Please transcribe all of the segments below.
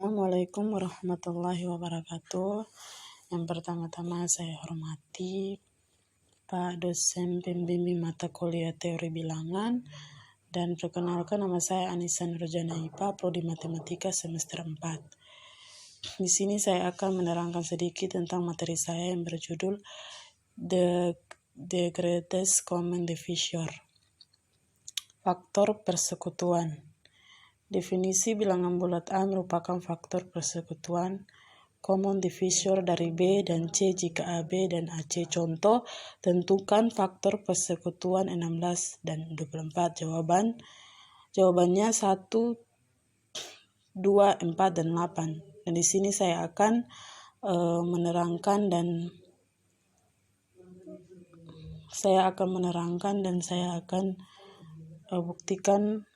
Assalamualaikum warahmatullahi wabarakatuh. Yang pertama-tama saya hormati Pak dosen pembimbing mata kuliah teori bilangan, dan perkenalkan nama saya Anissa Nurjana IPA, Prodi Matematika semester 4. Di sini saya akan menerangkan sedikit tentang materi saya yang berjudul The Greatest Common Divisor. Faktor persekutuan. Definisi bilangan bulat A merupakan faktor persekutuan common divisor dari B dan C jika AB dan AC. Contoh, tentukan faktor persekutuan 16 dan 24. Jawabannya 1, 2, 4, dan 8. Dan di sini saya akan menerangkan dan saya akan buktikan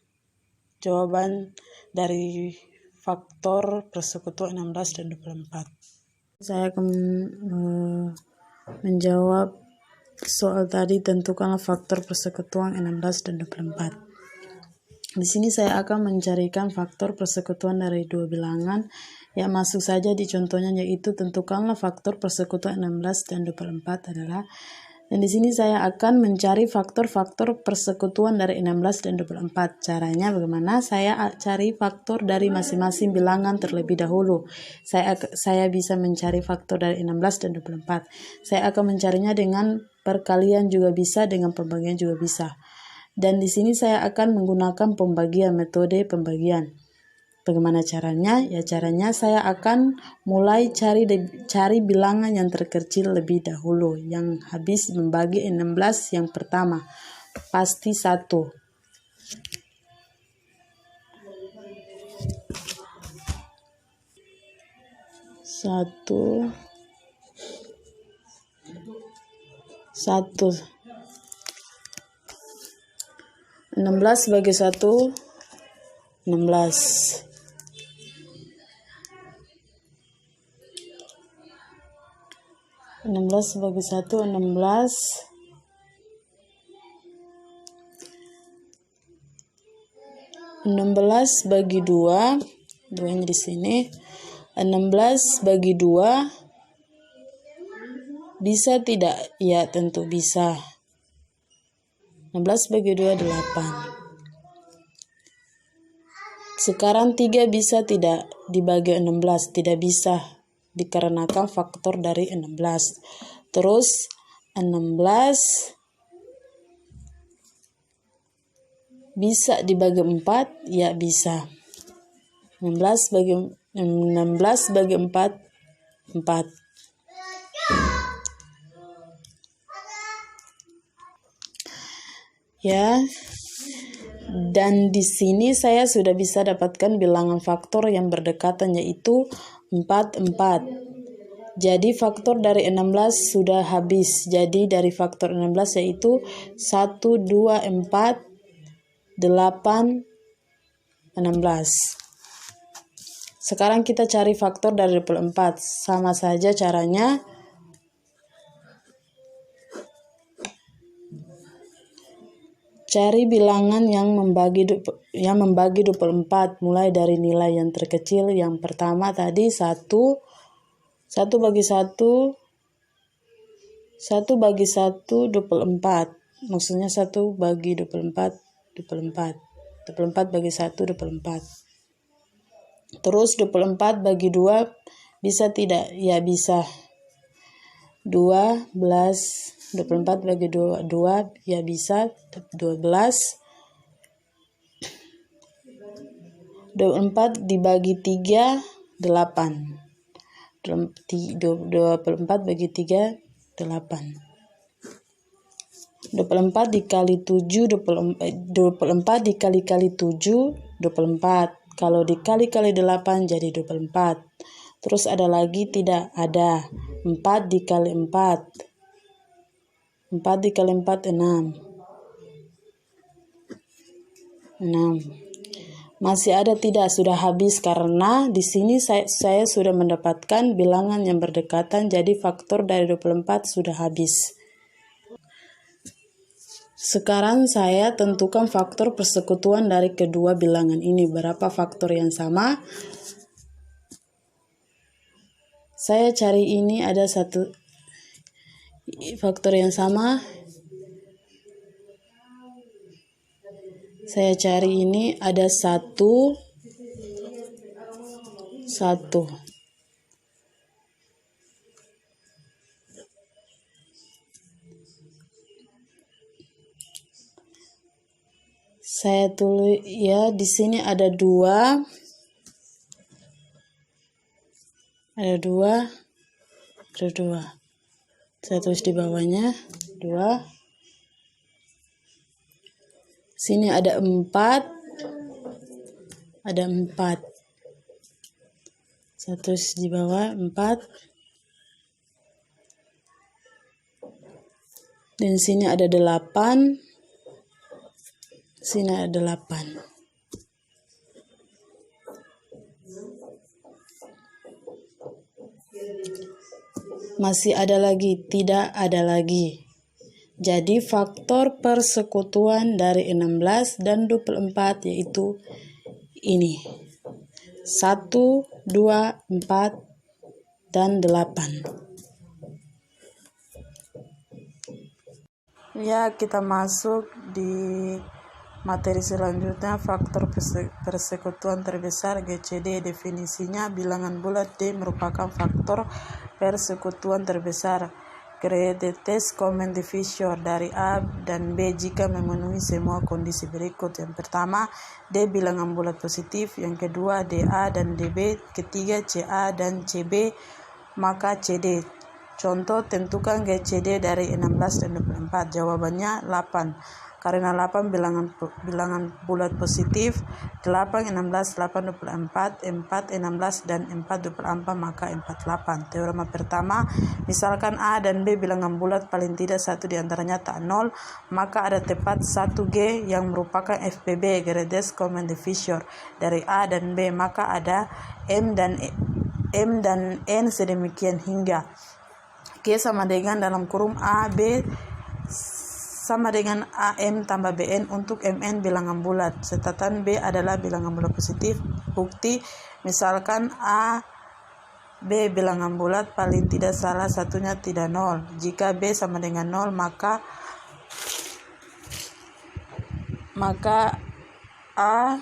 jawaban dari faktor persekutuan 16 dan 24. Saya akan menjawab soal tadi, tentukanlah faktor persekutuan 16 dan 24. Di sini saya akan mencarikan faktor persekutuan dari dua bilangan yang masuk saja di contohnya, yaitu tentukanlah faktor persekutuan 16 dan 24 adalah. Dan di sini saya akan mencari faktor-faktor persekutuan dari 16 dan 24. Caranya bagaimana? Saya cari faktor dari masing-masing bilangan terlebih dahulu. Saya bisa mencari faktor dari 16 dan 24. Saya akan mencarinya dengan perkalian juga bisa, dengan pembagian juga bisa. Dan di sini saya akan menggunakan metode pembagian. Bagaimana caranya? Ya, caranya saya akan mulai cari bilangan yang terkecil lebih dahulu, yang habis membagi 16 yang pertama. Pasti 1. Satu. 16 bagi 1, 16. 16 bagi 1, 16. 16 bagi 2, duanya di sini. 16 bagi 2 bisa tidak? Ya, tentu bisa. 16 bagi 2, 8. Sekarang 3 bisa tidak dibagi 16? Tidak bisa, dikarenakan faktor dari 16. Terus 16 bisa dibagi 4? Ya, bisa. 16 bagi 4, 4. Ya. Dan di sini saya sudah bisa dapatkan bilangan faktor yang berdekatan, yaitu 4, 4. Jadi faktor dari 16 sudah habis. Jadi dari faktor 16 yaitu 1, 2, 4, 8, 16. Sekarang kita cari faktor dari 24. Sama saja caranya. Cari bilangan yang membagi 24 mulai dari nilai yang terkecil. Yang pertama tadi 1 bagi 1, 1 bagi 1, 24. Maksudnya 1 bagi 24, 24. 24 bagi 1, 24. Terus 24 bagi 2 bisa tidak? Ya, bisa. 12. 24 bagi 2 ya bisa. 12. 24 dibagi 3, 8. 24 bagi 3, 8. 24 dikali 7, 24 dikali 7, 24. Kalau dikali 8 jadi 24. Terus ada lagi? Tidak ada. 4 dikali 4. 4 dikali 4, 6. 6. Masih ada? Tidak, sudah habis karena di sini saya sudah mendapatkan bilangan yang berdekatan, jadi faktor dari 24 sudah habis. Sekarang saya tentukan faktor persekutuan dari kedua bilangan ini. Berapa faktor yang sama? Saya cari ini ada satu faktor yang sama. Saya cari ini ada satu. Saya tulis ya, di sini ada dua. Saya tulis di bawahnya 2. Sini ada 4. Saya tulis di bawah 4. Dan sini ada 8. Sini ada 8. Masih ada lagi? Tidak ada lagi. Jadi faktor persekutuan dari 16 dan 24 yaitu ini. 1, 2, 4, dan 8. Ya, kita masuk di materi selanjutnya, faktor persekutuan terbesar GCD. Definisinya, bilangan bulat D merupakan faktor persekutuan terbesar. Create the test common divisor dari A dan B jika memenuhi semua kondisi berikut. Yang pertama, D bilangan bulat positif. Yang kedua, DA dan DB. Ketiga, CA dan CB, maka CD. Contoh, tentukan GCD dari 16 dan 24. Jawabannya 8. Karena 8 bilangan bulat positif, 8, 16, 8, 24, 4, 16, dan 4, 24, maka 48. Teorema pertama, misalkan A dan B bilangan bulat paling tidak satu diantaranya tak 0, maka ada tepat 1G yang merupakan FPB, greatest common divisor, dari A dan B, maka ada M dan N sedemikian hingga G sama dengan dalam kurung A, B sama dengan AM tambah BN untuk MN bilangan bulat. Catatan B adalah bilangan bulat positif. Bukti, misalkan A, B bilangan bulat paling tidak salah satunya tidak 0. Jika B sama dengan 0, maka A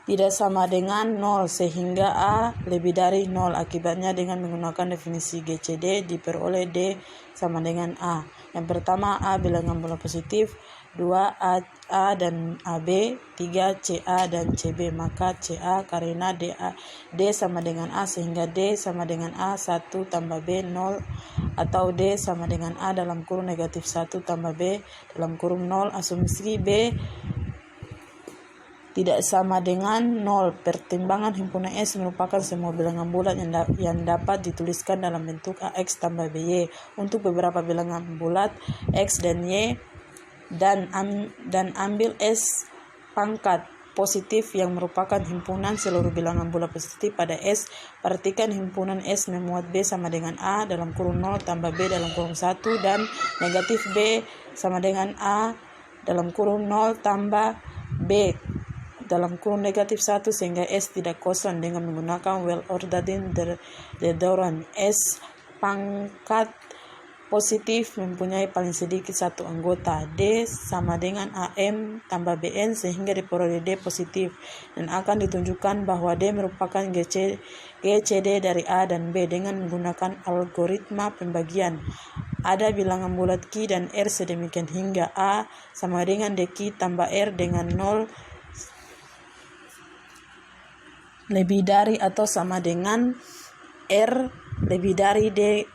tidak sama dengan 0 sehingga A lebih dari 0. Akibatnya dengan menggunakan definisi GCD diperoleh D sama dengan A. Yang pertama, A bilangan bulat positif, 2 A dan AB, 3 CA dan CB, maka CA karena D sama dengan A sehingga D sama dengan A 1 tambah B 0, atau D sama dengan A dalam kurung negatif 1 tambah B dalam kurung 0. Asumsi B tidak sama dengan 0. Pertimbangan himpunan S merupakan semua bilangan bulat yang dapat dituliskan dalam bentuk AX tambah BY untuk beberapa bilangan bulat X dan Y, dan ambil S pangkat positif yang merupakan himpunan seluruh bilangan bulat positif pada S. Perhatikan himpunan S memuat B sama dengan A dalam kurung 0 tambah B dalam kurung 1 dan negatif B sama dengan A dalam kurung 0 tambah B dalam kurung negatif 1 sehingga S tidak kosong dengan menggunakan well-ordered deodoran. S pangkat positif mempunyai paling sedikit satu anggota. D sama dengan AM tambah BN sehingga diperoleh D positif, dan akan ditunjukkan bahwa D merupakan GCD dari A dan B dengan menggunakan algoritma pembagian. Ada bilangan bulat Q dan R sedemikian hingga A sama dengan DQ tambah R dengan 0 lebih dari atau sama dengan R lebih dari D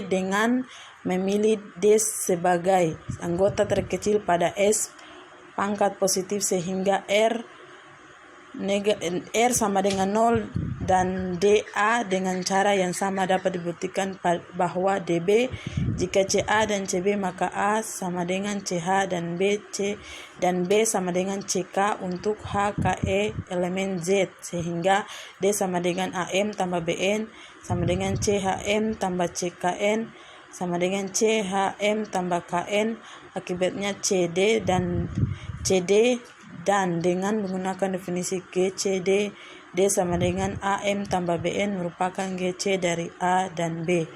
dengan memilih D sebagai anggota terkecil pada S pangkat positif sehingga R sama dengan 0 dan DA dengan cara yang sama dapat dibuktikan bahwa DB jika CA dan CB maka A sama dengan CH dan B sama dengan CK untuk H, KE elemen Z sehingga D sama dengan AM tambah BN sama dengan CHM tambah CKN sama dengan CHM tambah KN. Akibatnya CD dan CD, dan dengan menggunakan definisi GCD D sama dengan AM tambah BN merupakan GC dari A dan B.